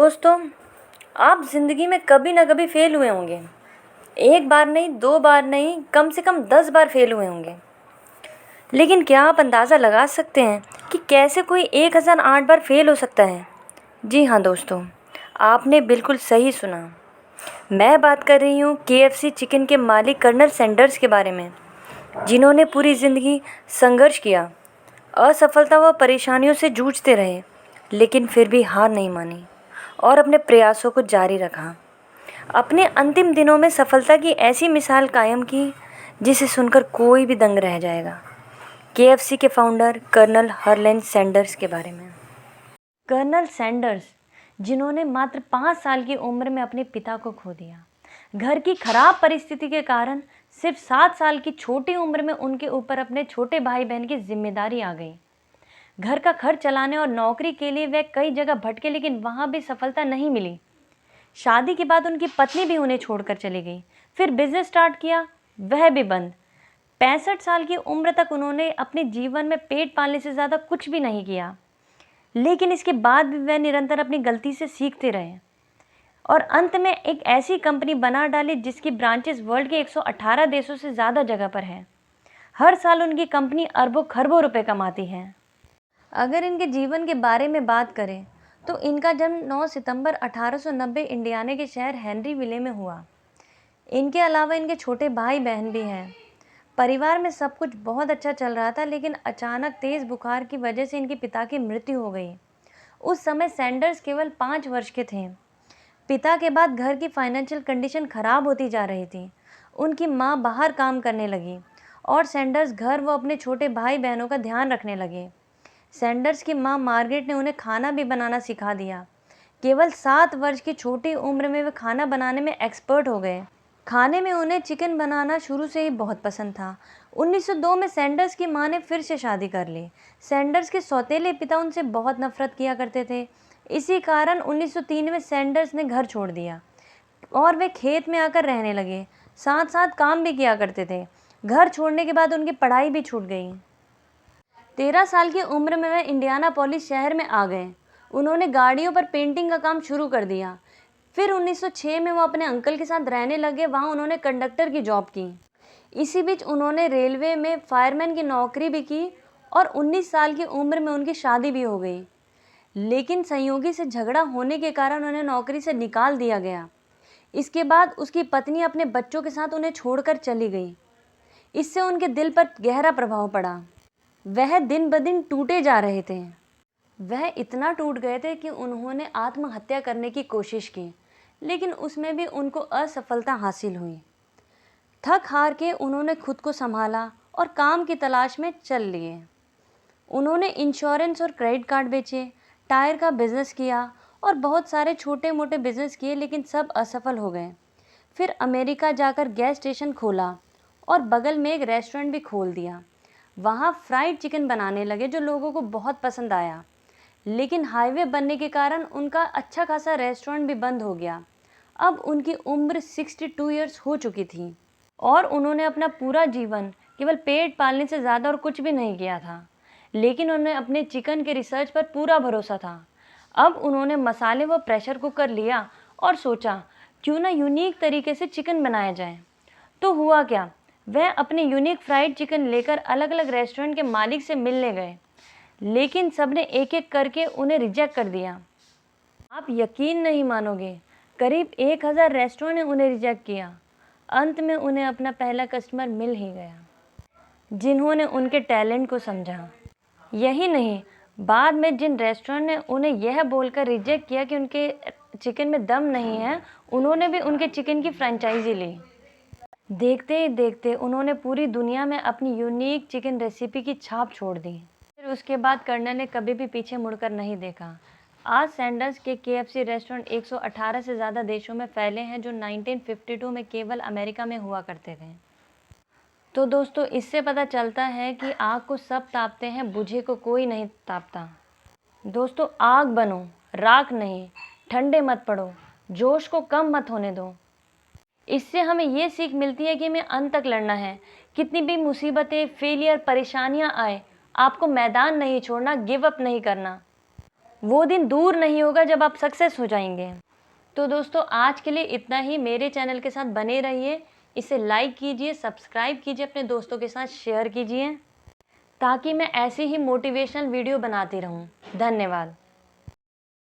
दोस्तों, आप ज़िंदगी में कभी ना कभी फ़ेल हुए होंगे। एक बार नहीं, 2 बार नहीं, कम से कम 10 बार फ़ेल हुए होंगे। लेकिन क्या आप अंदाज़ा लगा सकते हैं कि कैसे कोई 1008 बार फ़ेल हो सकता है? जी हाँ दोस्तों, आपने बिल्कुल सही सुना। मैं बात कर रही हूँ केएफसी चिकन के मालिक कर्नल सैंडर्स के बारे में, जिन्होंने पूरी ज़िंदगी संघर्ष किया, असफलता व परेशानियों से जूझते रहे, लेकिन फिर भी हार नहीं मानी और अपने प्रयासों को जारी रखा। अपने अंतिम दिनों में सफलता की ऐसी मिसाल कायम की जिसे सुनकर कोई भी दंग रह जाएगा। केएफसी के फाउंडर कर्नल हरलैंड सैंडर्स के बारे में। कर्नल सैंडर्स, जिन्होंने मात्र 5 साल की उम्र में अपने पिता को खो दिया। घर की खराब परिस्थिति के कारण सिर्फ 7 साल की छोटी उम्र में उनके ऊपर अपने छोटे भाई बहन की जिम्मेदारी आ गई। घर का खर्च चलाने और नौकरी के लिए वे कई जगह भटके, लेकिन वहाँ भी सफलता नहीं मिली। शादी के बाद उनकी पत्नी भी उन्हें छोड़कर चली गई। फिर बिजनेस स्टार्ट किया, वह भी बंद। 65 साल की उम्र तक उन्होंने अपने जीवन में पेट पालने से ज़्यादा कुछ भी नहीं किया, लेकिन इसके बाद भी वह निरंतर अपनी गलती से सीखते रहे और अंत में एक ऐसी कंपनी बना डाली जिसकी ब्रांचेस वर्ल्ड के 118 देशों से ज़्यादा जगह पर हैं। हर साल उनकी कंपनी अरबों खरबों रुपए कमाती है। अगर इनके जीवन के बारे में बात करें तो इनका जन्म 9 सितंबर 1890 इंडियाना के शहर हेनरीविले में हुआ। इनके अलावा इनके छोटे भाई बहन भी हैं। परिवार में सब कुछ बहुत अच्छा चल रहा था, लेकिन अचानक तेज़ बुखार की वजह से इनके पिता की मृत्यु हो गई। उस समय सैंडर्स केवल 5 वर्ष के थे। पिता के बाद घर की फाइनेंशियल कंडीशन खराब होती जा रही थी। उनकी माँ बाहर काम करने लगी और सैंडर्स घर व अपने छोटे भाई बहनों का ध्यान रखने लगे। सैंडर्स की माँ मार्गरेट ने उन्हें खाना भी बनाना सिखा दिया। केवल 7 वर्ष की छोटी उम्र में वे खाना बनाने में एक्सपर्ट हो गए। खाने में उन्हें चिकन बनाना शुरू से ही बहुत पसंद था। 1902 में सैंडर्स की माँ ने फिर से शादी कर ली। सैंडर्स के सौतेले पिता उनसे बहुत नफरत किया करते थे। इसी कारण 1903 में सैंडर्स ने घर छोड़ दिया और वे खेत में आकर रहने लगे। साथ साथ काम भी किया करते थे। घर छोड़ने के बाद उनकी पढ़ाई भी छूट गई। 13 साल की उम्र में वे इंडियानापोलिस शहर में आ गए। उन्होंने गाड़ियों पर पेंटिंग का काम शुरू कर दिया। फिर 1906 में वो अपने अंकल के साथ रहने लगे। वहाँ उन्होंने कंडक्टर की जॉब की। इसी बीच उन्होंने रेलवे में फायरमैन की नौकरी भी की और 19 साल की उम्र में उनकी शादी भी हो गई। लेकिन संयोगी से झगड़ा होने के कारण उन्हें नौकरी से निकाल दिया गया। इसके बाद उसकी पत्नी अपने बच्चों के साथ उन्हें छोड़कर चली गई। इससे उनके दिल पर गहरा प्रभाव पड़ा। वह दिन ब दिन टूटे जा रहे थे। वह इतना टूट गए थे कि उन्होंने आत्महत्या करने की कोशिश की, लेकिन उसमें भी उनको असफलता हासिल हुई। थक हार के उन्होंने खुद को संभाला और काम की तलाश में चल लिए। उन्होंने इंश्योरेंस और क्रेडिट कार्ड बेचे, टायर का बिजनेस किया और बहुत सारे छोटे मोटे बिजनेस किए, लेकिन सब असफल हो गए। फिर अमेरिका जाकर गैस स्टेशन खोला और बगल में एक रेस्टोरेंट भी खोल दिया। वहाँ फ्राइड चिकन बनाने लगे जो लोगों को बहुत पसंद आया, लेकिन हाईवे बनने के कारण उनका अच्छा खासा रेस्टोरेंट भी बंद हो गया। अब उनकी उम्र 62 ईयर्स हो चुकी थी और उन्होंने अपना पूरा जीवन केवल पेट पालने से ज़्यादा और कुछ भी नहीं किया था, लेकिन उन्हें अपने चिकन के रिसर्च पर पूरा भरोसा था। अब उन्होंने मसाले व प्रेशर कुकर लिया और सोचा क्यों ना यूनिक तरीके से चिकन बनाया जाए। तो हुआ क्या, वह अपने यूनिक फ्राइड चिकन लेकर अलग अलग रेस्टोरेंट के मालिक से मिलने गए, लेकिन सबने एक एक करके उन्हें रिजेक्ट कर दिया। आप यकीन नहीं मानोगे, करीब 1000 रेस्टोरेंट ने उन्हें रिजेक्ट किया। अंत में उन्हें अपना पहला कस्टमर मिल ही गया, जिन्होंने उनके टैलेंट को समझा। यही नहीं, बाद में जिन रेस्टोरेंट ने उन्हें यह बोलकर रिजेक्ट किया कि उनके चिकन में दम नहीं है, उन्होंने भी उनके चिकन की फ्रेंचाइजी ली। देखते ही देखते उन्होंने पूरी दुनिया में अपनी यूनिक चिकन रेसिपी की छाप छोड़ दी। फिर उसके बाद कर्नल ने कभी भी पीछे मुड़कर नहीं देखा। आज सैंडर्स के केएफसी रेस्टोरेंट 118 से ज़्यादा देशों में फैले हैं, जो 1952 में केवल अमेरिका में हुआ करते थे। तो दोस्तों, इससे पता चलता है कि आग को सब तापते हैं, बुझे को कोई नहीं तापता। दोस्तों, आग बनो, राख नहीं। ठंडे मत पड़ो, जोश को कम मत होने दो। इससे हमें ये सीख मिलती है कि हमें अंत तक लड़ना है। कितनी भी मुसीबतें, फेलियर, परेशानियां आए, आपको मैदान नहीं छोड़ना, गिव अप नहीं करना। वो दिन दूर नहीं होगा जब आप सक्सेस हो जाएंगे। तो दोस्तों आज के लिए इतना ही। मेरे चैनल के साथ बने रहिए, इसे लाइक कीजिए, सब्सक्राइब कीजिए, अपने दोस्तों के साथ शेयर कीजिए ताकि मैं ऐसी ही मोटिवेशनल वीडियो बनाती रहूं। धन्यवाद।